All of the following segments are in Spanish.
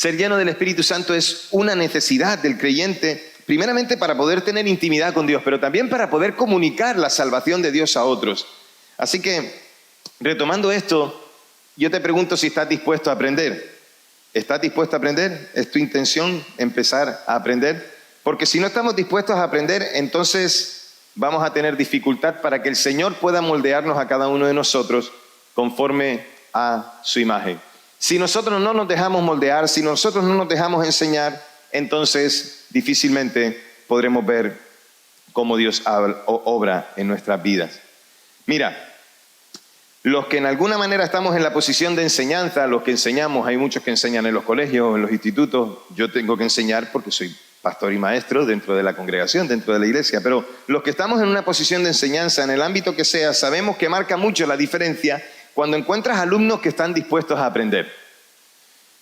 Ser lleno del Espíritu Santo es una necesidad del creyente, primeramente para poder tener intimidad con Dios, pero también para poder comunicar la salvación de Dios a otros. Así que, retomando esto, yo te pregunto si estás dispuesto a aprender. ¿Estás dispuesto a aprender? ¿Es tu intención empezar a aprender? Porque si no estamos dispuestos a aprender, entonces vamos a tener dificultad para que el Señor pueda moldearnos a cada uno de nosotros conforme a su imagen. Si nosotros no nos dejamos moldear, si nosotros no nos dejamos enseñar, entonces difícilmente podremos ver cómo Dios obra en nuestras vidas. Mira, los que en alguna manera estamos en la posición de enseñanza, los que enseñamos, hay muchos que enseñan en los colegios, en los institutos, yo tengo que enseñar porque soy pastor y maestro dentro de la congregación, dentro de la iglesia, pero los que estamos en una posición de enseñanza, en el ámbito que sea, sabemos que marca mucho la diferencia cuando encuentras alumnos que están dispuestos a aprender.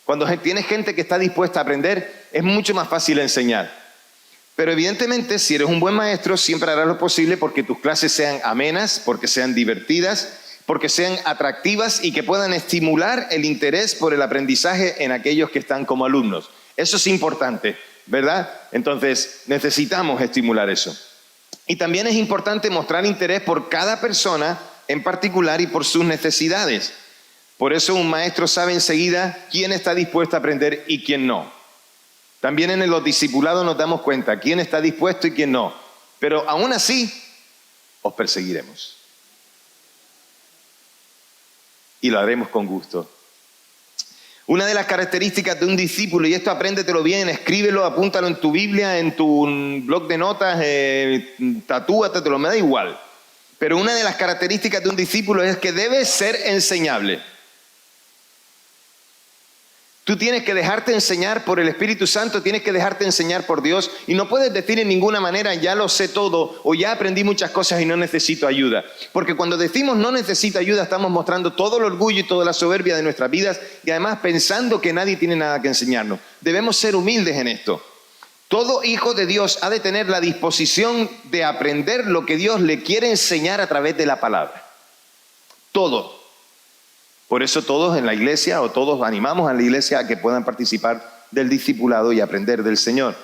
Cuando tienes gente que está dispuesta a aprender, es mucho más fácil enseñar. Pero evidentemente, si eres un buen maestro, siempre harás lo posible porque tus clases sean amenas, porque sean divertidas, porque sean atractivas y que puedan estimular el interés por el aprendizaje en aquellos que están como alumnos. Eso es importante, ¿verdad? Entonces, necesitamos estimular eso. Y también es importante mostrar interés por cada persona en particular y por sus necesidades. Por eso un maestro sabe enseguida quién está dispuesto a aprender y quién no. También en los discipulados nos damos cuenta quién está dispuesto y quién no. Pero aún así, os perseguiremos. Y lo haremos con gusto. Una de las características de un discípulo, y esto apréndetelo bien, escríbelo, apúntalo en tu Biblia, en tu blog de notas, tatúatelo, me da igual. Pero una de las características de un discípulo es que debe ser enseñable. Tú tienes que dejarte enseñar por el Espíritu Santo, tienes que dejarte enseñar por Dios y no puedes decir en ninguna manera ya lo sé todo o ya aprendí muchas cosas y no necesito ayuda. Porque cuando decimos no necesito ayuda estamos mostrando todo el orgullo y toda la soberbia de nuestras vidas y además pensando que nadie tiene nada que enseñarnos. Debemos ser humildes en esto. Todo hijo de Dios ha de tener la disposición de aprender lo que Dios le quiere enseñar a través de la palabra. Todo. Por eso todos en la iglesia o todos animamos a la iglesia a que puedan participar del discipulado y aprender del Señor.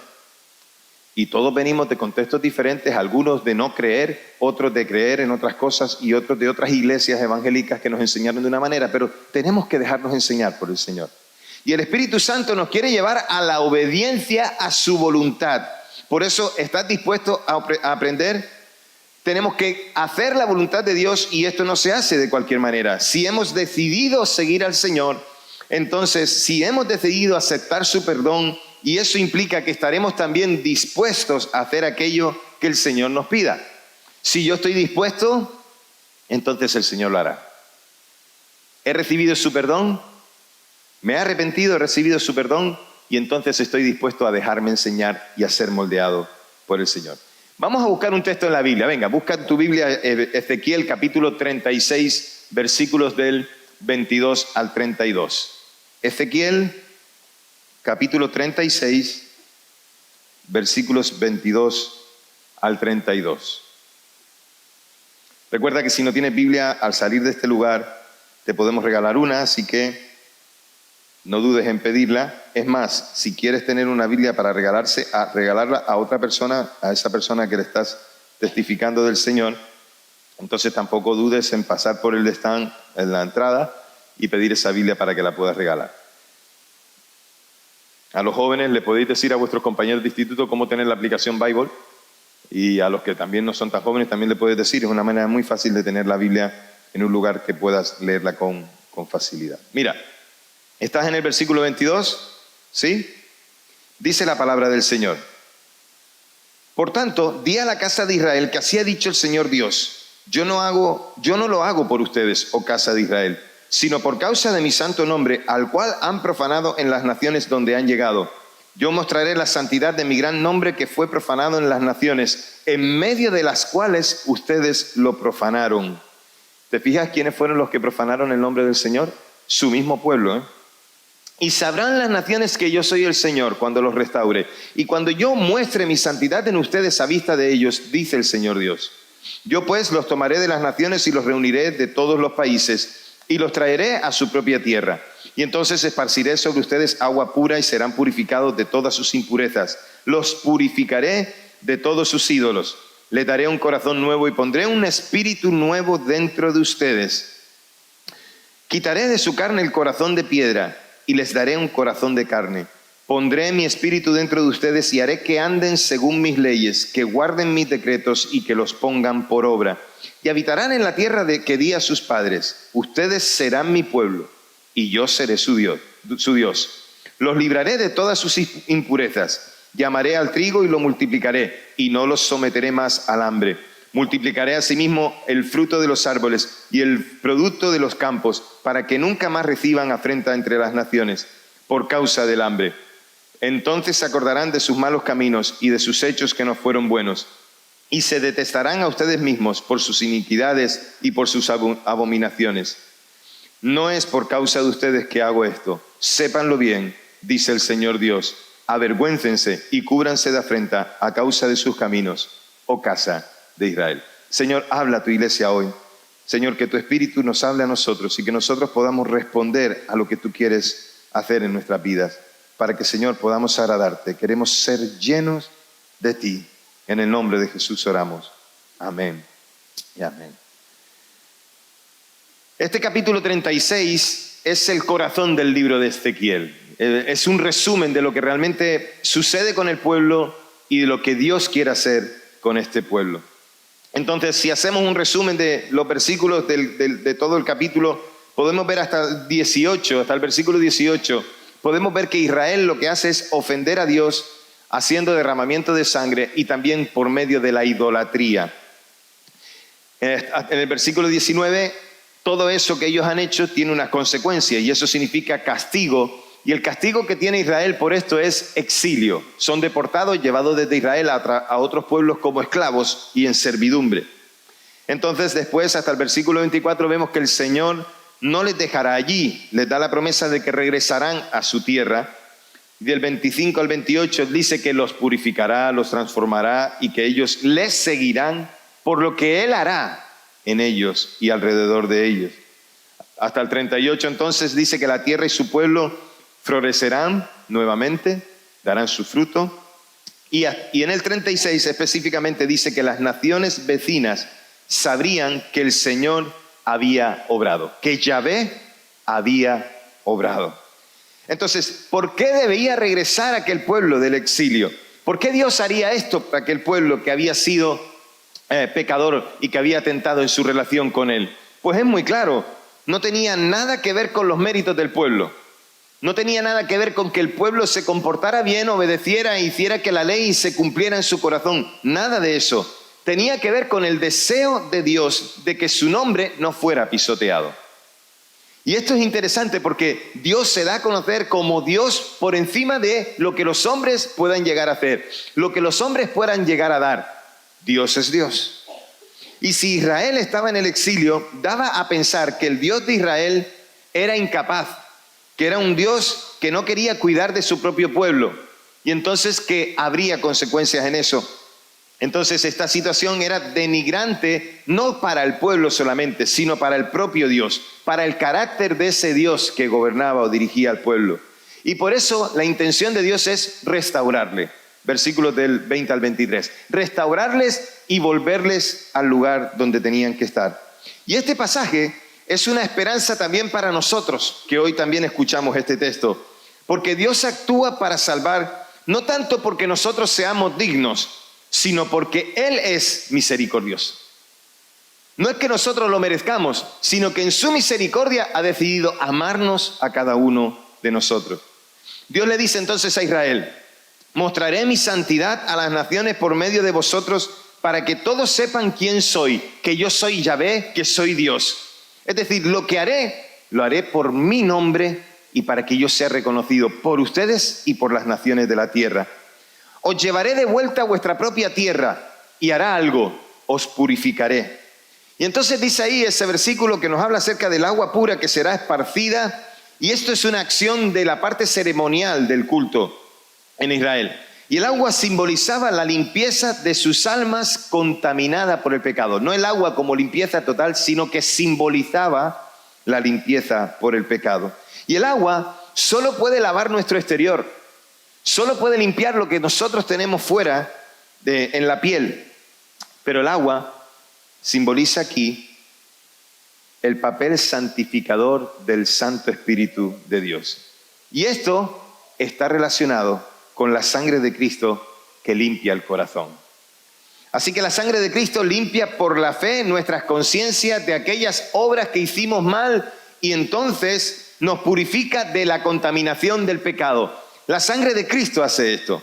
Y todos venimos de contextos diferentes, algunos de no creer, otros de creer en otras cosas y otros de otras iglesias evangélicas que nos enseñaron de una manera, pero tenemos que dejarnos enseñar por el Señor. Y el Espíritu Santo nos quiere llevar a la obediencia a su voluntad. Por eso, ¿estás dispuesto a aprender? Tenemos que hacer la voluntad de Dios y esto no se hace de cualquier manera. Si hemos decidido seguir al Señor, entonces si hemos decidido aceptar su perdón, y eso implica que estaremos también dispuestos a hacer aquello que el Señor nos pida. Si yo estoy dispuesto, entonces el Señor lo hará. ¿He recibido su perdón? ¿Me he arrepentido, he recibido su perdón? Y entonces estoy dispuesto a dejarme enseñar y a ser moldeado por el Señor. Vamos a buscar un texto en la Biblia. Venga, busca en tu Biblia Ezequiel capítulo 36, versículos del 22 al 32. Ezequiel capítulo 36, versículos 22 al 32. Recuerda que si no tienes Biblia, al salir de este lugar, te podemos regalar una, así que no dudes en pedirla. Es más, si quieres tener una Biblia para regalarla a otra persona, a esa persona que le estás testificando del Señor, entonces tampoco dudes en pasar por el stand en la entrada y pedir esa Biblia para que la puedas regalar. A los jóvenes le podéis decir a vuestros compañeros de instituto cómo tener la aplicación Bible, y a los que también no son tan jóvenes también le puedes decir. Es una manera muy fácil de tener la Biblia en un lugar que puedas leerla con facilidad. Mira, ¿estás en el versículo 22? ¿Sí? Dice la palabra del Señor. Por tanto, di a la casa de Israel que así ha dicho el Señor Dios. Yo no lo hago por ustedes, oh casa de Israel, sino por causa de mi santo nombre, al cual han profanado en las naciones donde han llegado. Yo mostraré la santidad de mi gran nombre que fue profanado en las naciones, en medio de las cuales ustedes lo profanaron. ¿Te fijas quiénes fueron los que profanaron el nombre del Señor? Su mismo pueblo, ¿eh? Y sabrán las naciones que yo soy el Señor cuando los restaure. Y cuando yo muestre mi santidad en ustedes a vista de ellos, dice el Señor Dios. Yo pues los tomaré de las naciones y los reuniré de todos los países y los traeré a su propia tierra. Y entonces esparciré sobre ustedes agua pura y serán purificados de todas sus impurezas. Los purificaré de todos sus ídolos. Les daré un corazón nuevo y pondré un espíritu nuevo dentro de ustedes. Quitaré de su carne el corazón de piedra y les daré un corazón de carne. Pondré mi espíritu dentro de ustedes y haré que anden según mis leyes, que guarden mis decretos y que los pongan por obra. Y habitarán en la tierra que di a sus padres. Ustedes serán mi pueblo y yo seré su Dios. Los libraré de todas sus impurezas. Llamaré al trigo y lo multiplicaré y no los someteré más al hambre. Multiplicaré asimismo el fruto de los árboles y el producto de los campos para que nunca más reciban afrenta entre las naciones por causa del hambre. Entonces se acordarán de sus malos caminos y de sus hechos que no fueron buenos. Y se detestarán a ustedes mismos por sus iniquidades y por sus abominaciones. No es por causa de ustedes que hago esto. Sépanlo bien, dice el Señor Dios. Avergüéncense y cúbranse de afrenta a causa de sus caminos, oh casa de Israel. Señor, habla a tu iglesia hoy. Señor, que tu Espíritu nos hable a nosotros y que nosotros podamos responder a lo que tú quieres hacer en nuestras vidas. Para que, Señor, podamos agradarte. Queremos ser llenos de ti. En el nombre de Jesús oramos. Amén y amén. Este capítulo 36 es el corazón del libro de Ezequiel. Es un resumen de lo que realmente sucede con el pueblo y de lo que Dios quiere hacer con este pueblo. Entonces, si hacemos un resumen de los versículos de todo el capítulo, podemos ver hasta el versículo 18, podemos ver que Israel lo que hace es ofender a Dios haciendo derramamiento de sangre y también por medio de la idolatría. En el versículo 19, todo eso que ellos han hecho tiene una consecuencia y eso significa castigo. Y el castigo que tiene Israel por esto es exilio. Son deportados, llevados desde Israel a otros pueblos como esclavos y en servidumbre. Entonces después, hasta el versículo 24, vemos que el Señor no les dejará allí. Les da la promesa de que regresarán a su tierra. Del 25 al 28 dice que los purificará, los transformará y que ellos les seguirán por lo que Él hará en ellos y alrededor de ellos. Hasta el 38 entonces dice que la tierra y su pueblo florecerán nuevamente, darán su fruto. Y en el 36 específicamente dice que las naciones vecinas sabrían que el Señor había obrado, que Yahvé había obrado. Entonces, ¿por qué debía regresar aquel pueblo del exilio? ¿Por qué Dios haría esto para aquel pueblo que había sido pecador y que había atentado en su relación con Él? Pues es muy claro, no tenía nada que ver con los méritos del pueblo. No tenía nada que ver con que el pueblo se comportara bien, obedeciera e hiciera que la ley se cumpliera en su corazón. Nada de eso. Tenía que ver con el deseo de Dios de que su nombre no fuera pisoteado. Y esto es interesante porque Dios se da a conocer como Dios por encima de lo que los hombres puedan llegar a hacer, lo que los hombres puedan llegar a dar. Dios es Dios. Y si Israel estaba en el exilio, daba a pensar que el Dios de Israel era incapaz, que era un Dios que no quería cuidar de su propio pueblo y entonces que habría consecuencias en eso. Entonces esta situación era denigrante no para el pueblo solamente, sino para el propio Dios, para el carácter de ese Dios que gobernaba o dirigía al pueblo. Y por eso la intención de Dios es restaurarle. Versículos del 20 al 23. Restaurarles y volverles al lugar donde tenían que estar. Y este pasaje es una esperanza también para nosotros, que hoy también escuchamos este texto. Porque Dios actúa para salvar, no tanto porque nosotros seamos dignos, sino porque Él es misericordioso. No es que nosotros lo merezcamos, sino que en su misericordia ha decidido amarnos a cada uno de nosotros. Dios le dice entonces a Israel: mostraré mi santidad a las naciones por medio de vosotros para que todos sepan quién soy, que yo soy Yahvé, que soy Dios. Es decir, lo que haré, lo haré por mi nombre y para que yo sea reconocido por ustedes y por las naciones de la tierra. Os llevaré de vuelta a vuestra propia tierra y hará algo, os purificaré. Y entonces dice ahí ese versículo que nos habla acerca del agua pura que será esparcida, y esto es una acción de la parte ceremonial del culto en Israel. Y el agua simbolizaba la limpieza de sus almas contaminada por el pecado. No el agua como limpieza total, sino que simbolizaba la limpieza por el pecado. Y el agua solo puede lavar nuestro exterior, solo puede limpiar lo que nosotros tenemos fuera en la piel. Pero el agua simboliza aquí el papel santificador del Santo Espíritu de Dios. Y esto está relacionado con la sangre de Cristo que limpia el corazón. Así que la sangre de Cristo limpia por la fe nuestras conciencias de aquellas obras que hicimos mal y entonces nos purifica de la contaminación del pecado. La sangre de Cristo hace esto.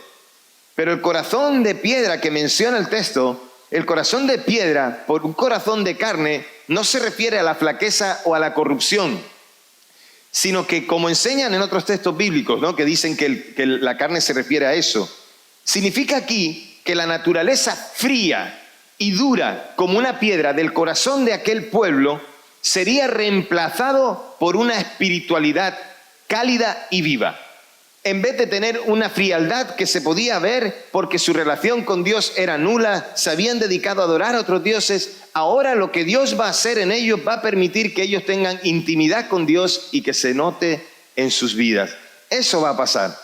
Pero el corazón de piedra que menciona el texto, el corazón de piedra por un corazón de carne, no se refiere a la flaqueza o a la corrupción, sino que, como enseñan en otros textos bíblicos, ¿no?, que dicen que la carne se refiere a eso, significa aquí que la naturaleza fría y dura como una piedra del corazón de aquel pueblo sería reemplazado por una espiritualidad cálida y viva. En vez de tener una frialdad que se podía ver porque su relación con Dios era nula, se habían dedicado a adorar a otros dioses, ahora lo que Dios va a hacer en ellos va a permitir que ellos tengan intimidad con Dios y que se note en sus vidas. Eso va a pasar.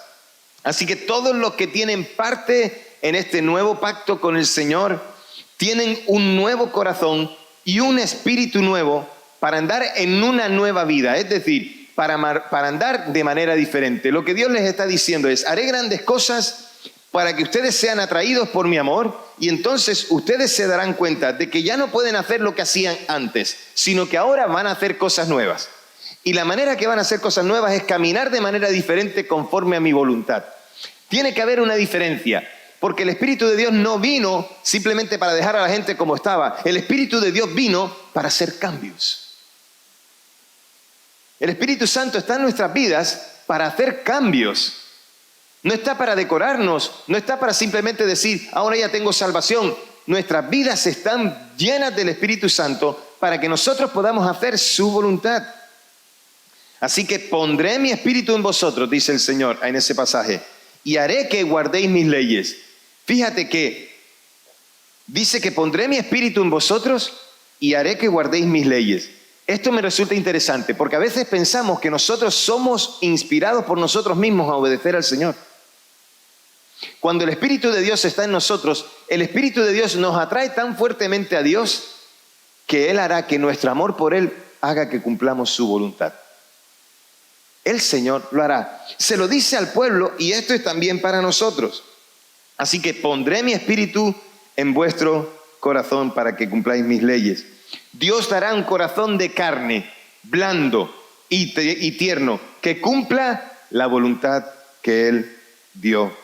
Así que todos los que tienen parte en este nuevo pacto con el Señor tienen un nuevo corazón y un espíritu nuevo para andar en una nueva vida, es decir, para andar de manera diferente. Lo que Dios les está diciendo es: haré grandes cosas para que ustedes sean atraídos por mi amor y entonces ustedes se darán cuenta de que ya no pueden hacer lo que hacían antes, sino que ahora van a hacer cosas nuevas. Y la manera que van a hacer cosas nuevas es caminar de manera diferente conforme a mi voluntad. Tiene que haber una diferencia, porque el Espíritu de Dios no vino simplemente para dejar a la gente como estaba. El Espíritu de Dios vino para hacer cambios. El Espíritu Santo está en nuestras vidas para hacer cambios. No está para decorarnos, no está para simplemente decir, ahora ya tengo salvación. Nuestras vidas están llenas del Espíritu Santo para que nosotros podamos hacer su voluntad. Así que pondré mi espíritu en vosotros, dice el Señor en ese pasaje, y haré que guardéis mis leyes. Fíjate que dice que pondré mi espíritu en vosotros y haré que guardéis mis leyes. Esto me resulta interesante porque a veces pensamos que nosotros somos inspirados por nosotros mismos a obedecer al Señor. Cuando el Espíritu de Dios está en nosotros, el Espíritu de Dios nos atrae tan fuertemente a Dios que Él hará que nuestro amor por Él haga que cumplamos su voluntad. El Señor lo hará. Se lo dice al pueblo y esto es también para nosotros. Así que pondré mi espíritu en vuestro corazón para que cumpláis mis leyes. Dios dará un corazón de carne, blando y tierno, que cumpla la voluntad que Él dio.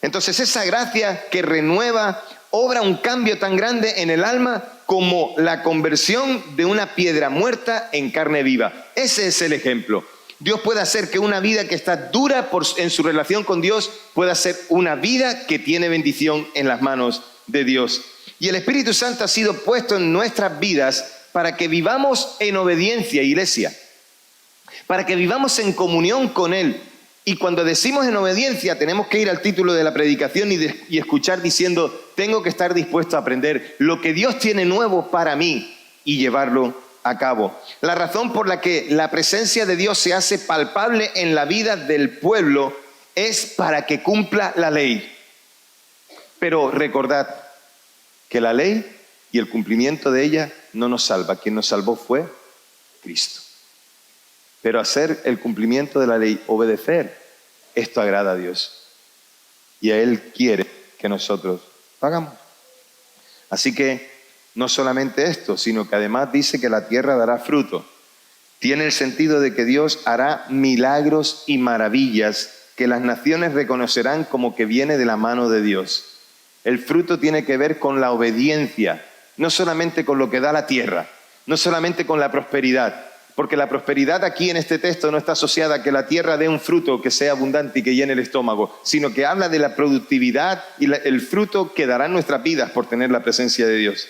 Entonces esa gracia que renueva obra un cambio tan grande en el alma como la conversión de una piedra muerta en carne viva. Ese es el ejemplo. Dios puede hacer que una vida que está dura en su relación con Dios pueda ser una vida que tiene bendición en las manos de Dios. Y el Espíritu Santo ha sido puesto en nuestras vidas para que vivamos en obediencia, iglesia, para que vivamos en comunión con Él. Y cuando decimos en obediencia, tenemos que ir al título de la predicación y escuchar diciendo, tengo que estar dispuesto a aprender lo que Dios tiene nuevo para mí y llevarlo a cabo. La razón por la que la presencia de Dios se hace palpable en la vida del pueblo es para que cumpla la ley. Pero recordad que la ley y el cumplimiento de ella no nos salva. Quien nos salvó fue Cristo. Pero hacer el cumplimiento de la ley, obedecer, esto agrada a Dios. Y a Él quiere que nosotros lo hagamos. Así que no solamente esto, sino que además dice que la tierra dará fruto. Tiene el sentido de que Dios hará milagros y maravillas que las naciones reconocerán como que viene de la mano de Dios. El fruto tiene que ver con la obediencia, no solamente con lo que da la tierra, no solamente con la prosperidad, porque la prosperidad aquí en este texto no está asociada a que la tierra dé un fruto que sea abundante y que llene el estómago, sino que habla de la productividad y el fruto que darán nuestras vidas por tener la presencia de Dios.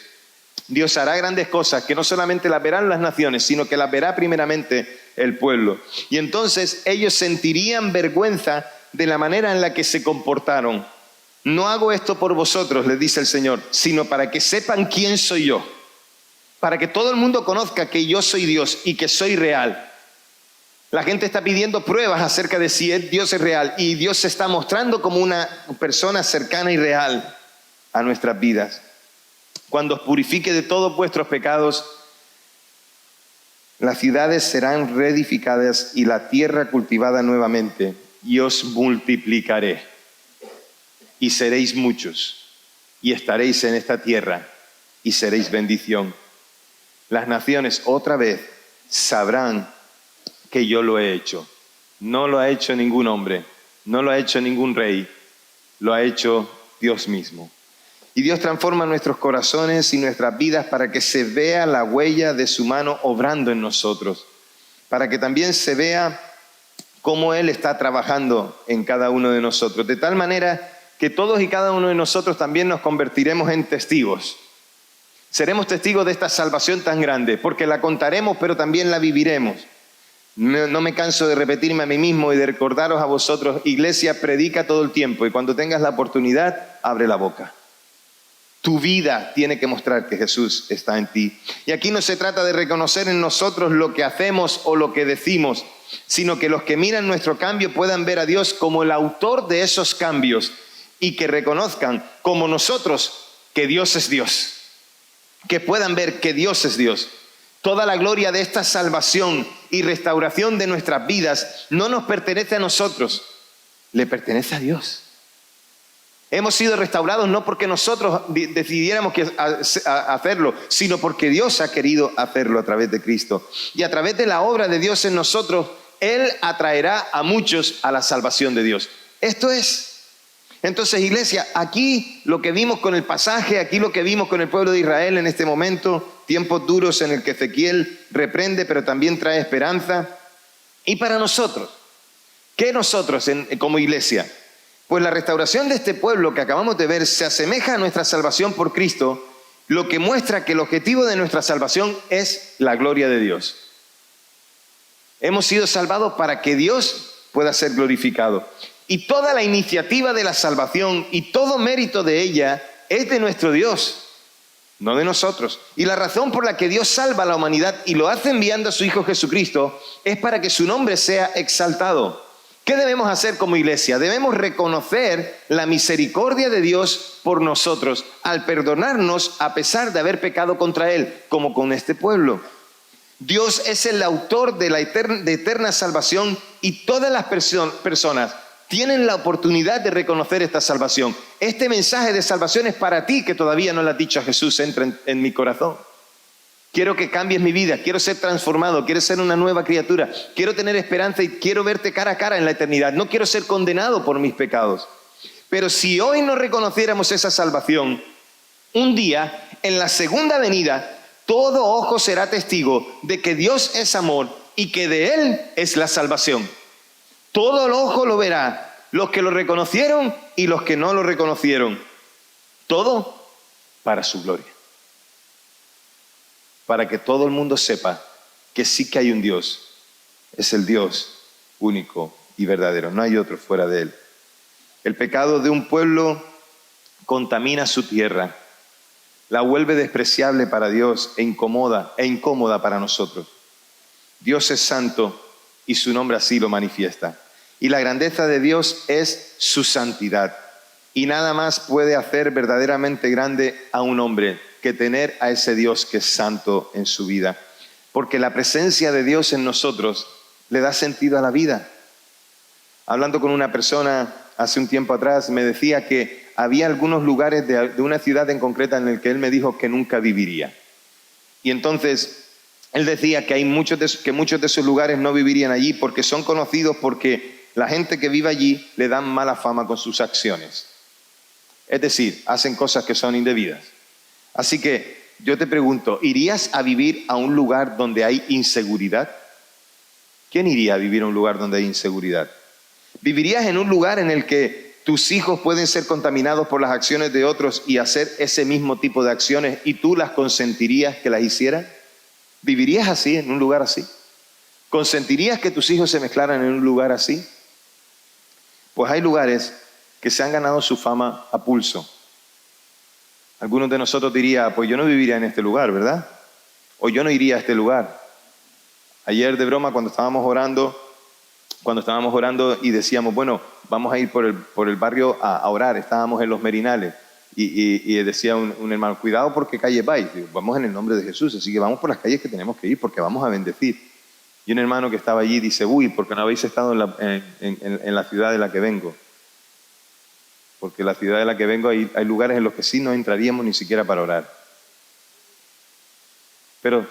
Dios hará grandes cosas que no solamente las verán las naciones, sino que las verá primeramente el pueblo. Y entonces ellos sentirían vergüenza de la manera en la que se comportaron. No hago esto por vosotros, les dice el Señor, sino para que sepan quién soy yo. para que todo el mundo conozca que yo soy Dios y que soy real. La gente está pidiendo pruebas acerca de si Dios es real y Dios se está mostrando como una persona cercana y real a nuestras vidas. Cuando os purifique de todos vuestros pecados, las ciudades serán reedificadas y la tierra cultivada nuevamente, y os multiplicaré, y seréis muchos, y estaréis en esta tierra, y seréis bendición. Las naciones otra vez sabrán que yo lo he hecho. No lo ha hecho ningún hombre, no lo ha hecho ningún rey, lo ha hecho Dios mismo. Y Dios transforma nuestros corazones y nuestras vidas para que se vea la huella de su mano obrando en nosotros, para que también se vea cómo Él está trabajando en cada uno de nosotros, de tal manera que todos y cada uno de nosotros también nos convertiremos en testigos. Seremos testigos de esta salvación tan grande, porque la contaremos, pero también la viviremos. No me canso de repetirme a mí mismo y de recordaros a vosotros, iglesia, predica todo el tiempo y cuando tengas la oportunidad, abre la boca. Tu vida tiene que mostrar que Jesús está en ti. Y aquí no se trata de reconocer en nosotros lo que hacemos o lo que decimos, sino que los que miran nuestro cambio puedan ver a Dios como el autor de esos cambios y que reconozcan, como nosotros, que Dios es Dios. Que puedan ver que Dios es Dios. Toda la gloria de esta salvación y restauración de nuestras vidas no nos pertenece a nosotros, le pertenece a Dios. Hemos sido restaurados no porque nosotros decidiéramos hacerlo, sino porque Dios ha querido hacerlo a través de Cristo. Y a través de la obra de Dios en nosotros, Él atraerá a muchos a la salvación de Dios. Esto es. Entonces, iglesia, aquí lo que vimos con el pasaje, aquí lo que vimos con el pueblo de Israel en este momento, tiempos duros en el que Ezequiel reprende, pero también trae esperanza. Y para nosotros, ¿qué nosotros como iglesia? Pues la restauración de este pueblo que acabamos de ver se asemeja a nuestra salvación por Cristo, lo que muestra que el objetivo de nuestra salvación es la gloria de Dios. Hemos sido salvados para que Dios pueda ser glorificado. Y toda la iniciativa de la salvación y todo mérito de ella es de nuestro Dios, no de nosotros. Y la razón por la que Dios salva a la humanidad y lo hace enviando a su Hijo Jesucristo es para que su nombre sea exaltado. ¿Qué debemos hacer como iglesia? Debemos reconocer la misericordia de Dios por nosotros al perdonarnos a pesar de haber pecado contra Él, como con este pueblo. Dios es el autor de la eterna salvación y todas las personas tienen la oportunidad de reconocer esta salvación. Este mensaje de salvación es para ti que todavía no le has dicho a Jesús, entra en mi corazón. Quiero que cambies mi vida, quiero ser transformado, quiero ser una nueva criatura, quiero tener esperanza y quiero verte cara a cara en la eternidad. No quiero ser condenado por mis pecados. Pero si hoy no reconociéramos esa salvación, un día, en la segunda venida, todo ojo será testigo de que Dios es amor y que de Él es la salvación. Todo el ojo lo verá, los que lo reconocieron y los que no lo reconocieron. Todo para su gloria. Para que todo el mundo sepa que sí que hay un Dios. Es el Dios único y verdadero. No hay otro fuera de Él. El pecado de un pueblo contamina su tierra. La vuelve despreciable para Dios e incómoda para nosotros. Dios es santo y su nombre así lo manifiesta. Y la grandeza de Dios es su santidad. Y nada más puede hacer verdaderamente grande a un hombre que tener a ese Dios que es santo en su vida. Porque la presencia de Dios en nosotros le da sentido a la vida. Hablando con una persona hace un tiempo atrás, me decía que había algunos lugares de una ciudad en concreta en el que él me dijo que nunca viviría. Y entonces él decía que muchos de esos lugares no vivirían allí porque son conocidos porque la gente que vive allí le dan mala fama con sus acciones. Es decir, hacen cosas que son indebidas. Así que yo te pregunto, ¿irías a vivir a un lugar donde hay inseguridad? ¿Quién iría a vivir a un lugar donde hay inseguridad? ¿Vivirías en un lugar en el que tus hijos pueden ser contaminados por las acciones de otros y hacer ese mismo tipo de acciones y tú las consentirías que las hicieran? ¿Vivirías así, en un lugar así? ¿Consentirías que tus hijos se mezclaran en un lugar así? Pues hay lugares que se han ganado su fama a pulso. Algunos de nosotros dirían, pues yo no viviría en este lugar, ¿verdad? o yo no iría a este lugar. Ayer de broma cuando estábamos orando y decíamos, bueno, vamos a ir por el barrio a orar, estábamos en los Merinales y decía un hermano, cuidado porque calle vais. Digo, vamos en el nombre de Jesús, así que vamos por las calles que tenemos que ir porque vamos a bendecir. Y un hermano que estaba allí dice, uy, porque no habéis estado en la ciudad de la que vengo. Porque en la ciudad de la que vengo hay lugares en los que sí no entraríamos ni siquiera para orar. Pero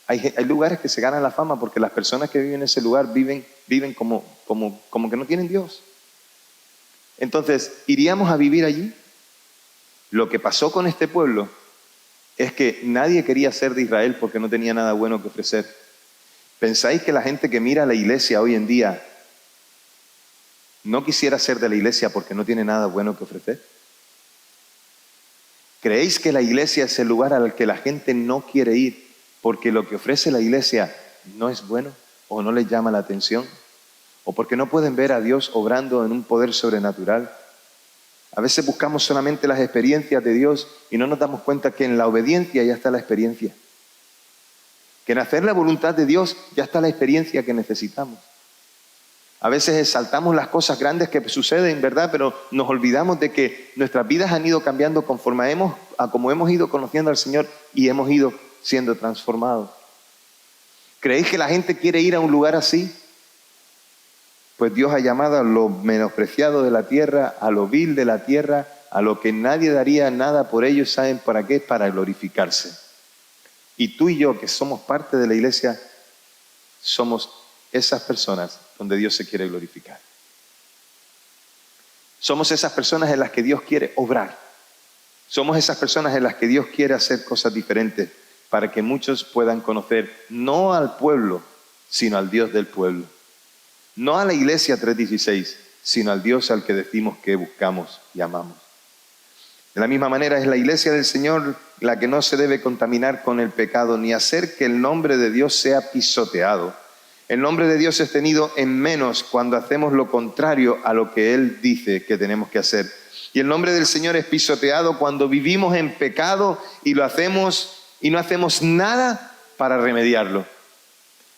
hay lugares que se ganan la fama porque las personas que viven en ese lugar viven como que no tienen Dios. Entonces, ¿iríamos a vivir allí? Lo que pasó con este pueblo es que nadie quería ser de Israel porque no tenía nada bueno que ofrecer. ¿Pensáis que la gente que mira a la iglesia hoy en día no quisiera ser de la iglesia porque no tiene nada bueno que ofrecer? ¿Creéis que la iglesia es el lugar al que la gente no quiere ir porque lo que ofrece la iglesia no es bueno o no les llama la atención? ¿O porque no pueden ver a Dios obrando en un poder sobrenatural? A veces buscamos solamente las experiencias de Dios y no nos damos cuenta que en la obediencia ya está la experiencia. Que en hacer la voluntad de Dios ya está la experiencia que necesitamos. A veces exaltamos las cosas grandes que suceden, ¿verdad? Pero nos olvidamos de que nuestras vidas han ido cambiando conforme como hemos ido conociendo al Señor y hemos ido siendo transformados. ¿Creéis que la gente quiere ir a un lugar así? Pues Dios ha llamado a lo menospreciado de la tierra, a lo vil de la tierra, a lo que nadie daría nada por ellos. ¿Saben para qué? Para glorificarse. Y tú y yo, que somos parte de la iglesia, somos esas personas donde Dios se quiere glorificar. Somos esas personas en las que Dios quiere obrar. Somos esas personas en las que Dios quiere hacer cosas diferentes para que muchos puedan conocer no al pueblo, sino al Dios del pueblo. No a la iglesia 316, sino al Dios al que decimos que buscamos y amamos. De la misma manera es la iglesia del Señor la que no se debe contaminar con el pecado ni hacer que el nombre de Dios sea pisoteado. El nombre de Dios es tenido en menos cuando hacemos lo contrario a lo que Él dice que tenemos que hacer. Y el nombre del Señor es pisoteado cuando vivimos en pecado y lo hacemos y no hacemos nada para remediarlo.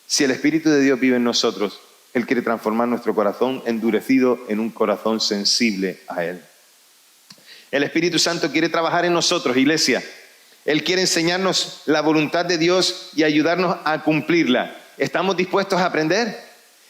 Si el Espíritu de Dios vive en nosotros, Él quiere transformar nuestro corazón endurecido en un corazón sensible a Él. El Espíritu Santo quiere trabajar en nosotros, iglesia. Él quiere enseñarnos la voluntad de Dios y ayudarnos a cumplirla. ¿Estamos dispuestos a aprender?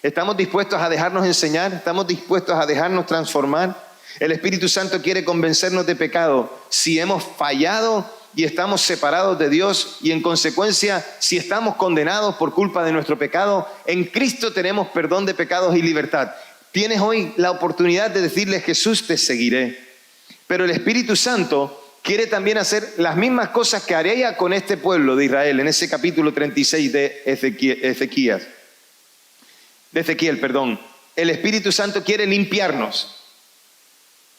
¿Estamos dispuestos a dejarnos enseñar? ¿Estamos dispuestos a dejarnos transformar? El Espíritu Santo quiere convencernos de pecado. Si hemos fallado y estamos separados de Dios y en consecuencia, si estamos condenados por culpa de nuestro pecado, en Cristo tenemos perdón de pecados y libertad. Tienes hoy la oportunidad de decirle, Jesús, te seguiré. Pero el Espíritu Santo quiere también hacer las mismas cosas que haría con este pueblo de Israel en ese capítulo 36 de Ezequiel. El Espíritu Santo quiere limpiarnos.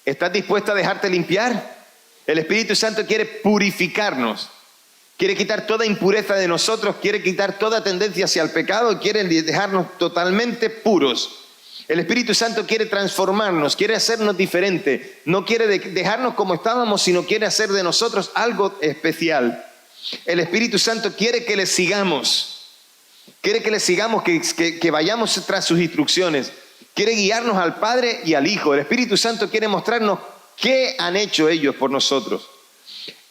¿Estás dispuesto a dejarte limpiar? El Espíritu Santo quiere purificarnos. Quiere quitar toda impureza de nosotros, quiere quitar toda tendencia hacia el pecado y quiere dejarnos totalmente puros. El Espíritu Santo quiere transformarnos, quiere hacernos diferente. No quiere dejarnos como estábamos, sino quiere hacer de nosotros algo especial. El Espíritu Santo quiere que le sigamos. Quiere que le sigamos, que vayamos tras sus instrucciones. Quiere guiarnos al Padre y al Hijo. El Espíritu Santo quiere mostrarnos qué han hecho ellos por nosotros.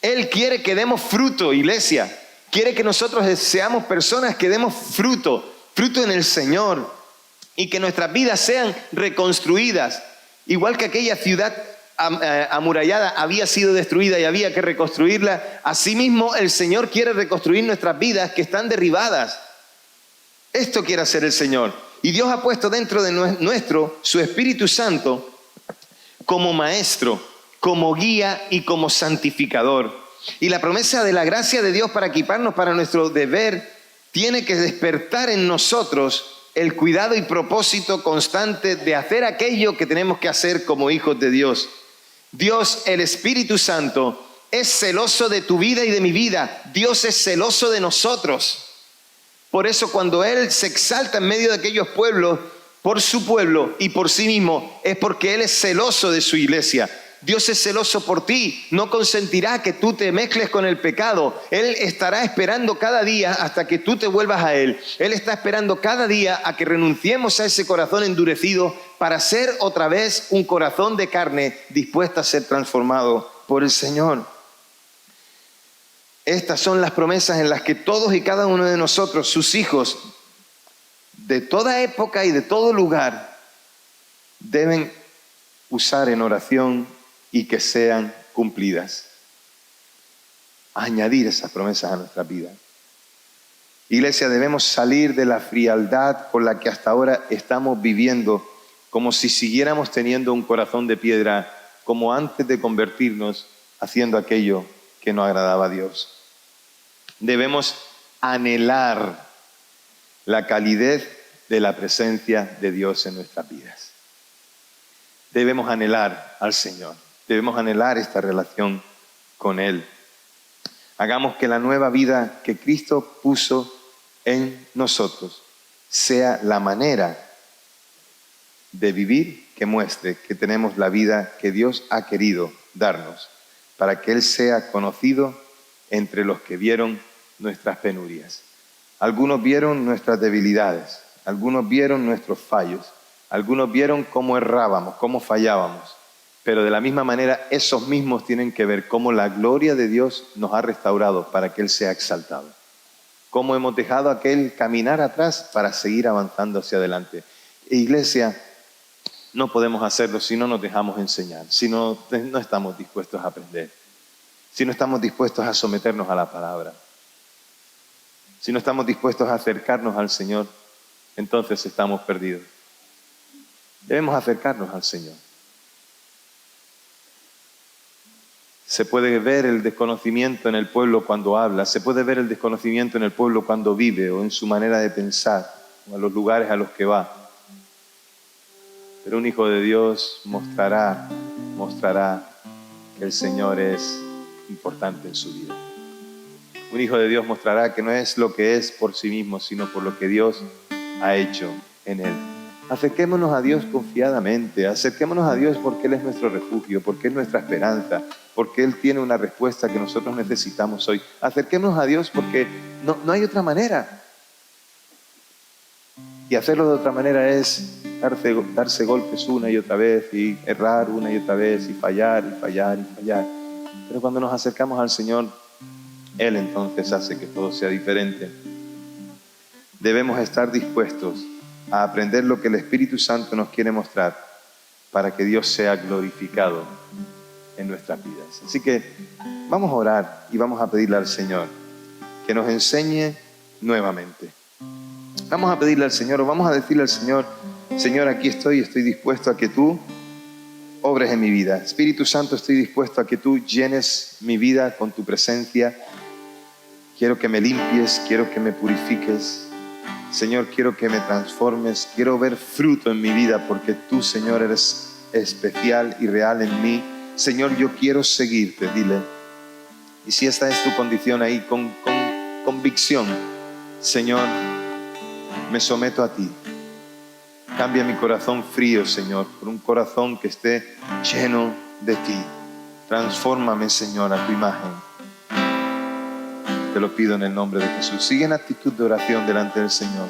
Él quiere que demos fruto, iglesia. Quiere que nosotros seamos personas que demos fruto en el Señor. Y que nuestras vidas sean reconstruidas. Igual que aquella ciudad amurallada había sido destruida y había que reconstruirla, asimismo el Señor quiere reconstruir nuestras vidas que están derribadas. Esto quiere hacer el Señor. Y Dios ha puesto dentro de nuestro su Espíritu Santo como maestro, como guía y como santificador. Y la promesa de la gracia de Dios para equiparnos para nuestro deber tiene que despertar en nosotros el cuidado y propósito constante de hacer aquello que tenemos que hacer como hijos de Dios. Dios, el Espíritu Santo, es celoso de tu vida y de mi vida. Dios es celoso de nosotros. Por eso cuando Él se exalta en medio de aquellos pueblos, por su pueblo y por sí mismo, es porque Él es celoso de su iglesia. Dios es celoso por ti, no consentirá que tú te mezcles con el pecado. Él estará esperando cada día hasta que tú te vuelvas a Él. Él está esperando cada día a que renunciemos a ese corazón endurecido para ser otra vez un corazón de carne dispuesto a ser transformado por el Señor. Estas son las promesas en las que todos y cada uno de nosotros, sus hijos, de toda época y de todo lugar, deben usar en oración y que sean cumplidas. Añadir esas promesas a nuestra vida. Iglesia, debemos salir de la frialdad con la que hasta ahora estamos viviendo, como si siguiéramos teniendo un corazón de piedra, como antes de convertirnos, haciendo aquello que no agradaba a Dios. Debemos anhelar la calidez de la presencia de Dios en nuestras vidas. Debemos anhelar al Señor. Debemos anhelar esta relación con Él. Hagamos que la nueva vida que Cristo puso en nosotros sea la manera de vivir que muestre que tenemos la vida que Dios ha querido darnos, para que Él sea conocido entre los que vieron nuestras penurias. Algunos vieron nuestras debilidades, algunos vieron nuestros fallos, algunos vieron cómo errábamos, cómo fallábamos, pero de la misma manera esos mismos tienen que ver cómo la gloria de Dios nos ha restaurado para que Él sea exaltado. Cómo hemos dejado a aquel caminar atrás para seguir avanzando hacia adelante. Iglesia, no podemos hacerlo si no nos dejamos enseñar, si no estamos dispuestos a aprender, si no estamos dispuestos a someternos a la palabra, si no estamos dispuestos a acercarnos al Señor, entonces estamos perdidos. Debemos acercarnos al Señor. Se puede ver el desconocimiento en el pueblo cuando habla, se puede ver el desconocimiento en el pueblo cuando vive o en su manera de pensar o a los lugares a los que va. Pero un hijo de Dios mostrará que el Señor es importante en su vida. Un hijo de Dios mostrará que no es lo que es por sí mismo, sino por lo que Dios ha hecho en él. Acerquémonos a Dios confiadamente, acerquémonos a Dios porque Él es nuestro refugio, porque es nuestra esperanza, porque Él tiene una respuesta que nosotros necesitamos hoy. Acerquémonos a Dios porque no hay otra manera. Y hacerlo de otra manera es darse golpes una y otra vez, y errar una y otra vez, y fallar, y fallar, y fallar. Pero cuando nos acercamos al Señor, Él entonces hace que todo sea diferente. Debemos estar dispuestos a aprender lo que el Espíritu Santo nos quiere mostrar para que Dios sea glorificado en nuestras vidas. Así que vamos a orar y vamos a pedirle al Señor que nos enseñe nuevamente. Vamos a pedirle al Señor, o vamos a decirle al Señor: Señor, aquí estoy dispuesto a que tú obres en mi vida. Espíritu Santo, estoy dispuesto a que tú llenes mi vida con tu presencia. Quiero que me limpies, quiero que me purifiques. Señor, quiero que me transformes, quiero ver fruto en mi vida porque tú, Señor, eres especial y real en mí. Señor, yo quiero seguirte, dile. Y si esta es tu condición ahí, con convicción, Señor, me someto a ti. Cambia mi corazón frío, Señor, por un corazón que esté lleno de ti. Transfórmame, Señor, a tu imagen. Te lo pido en el nombre de Jesús. Sigue en actitud de oración delante del Señor.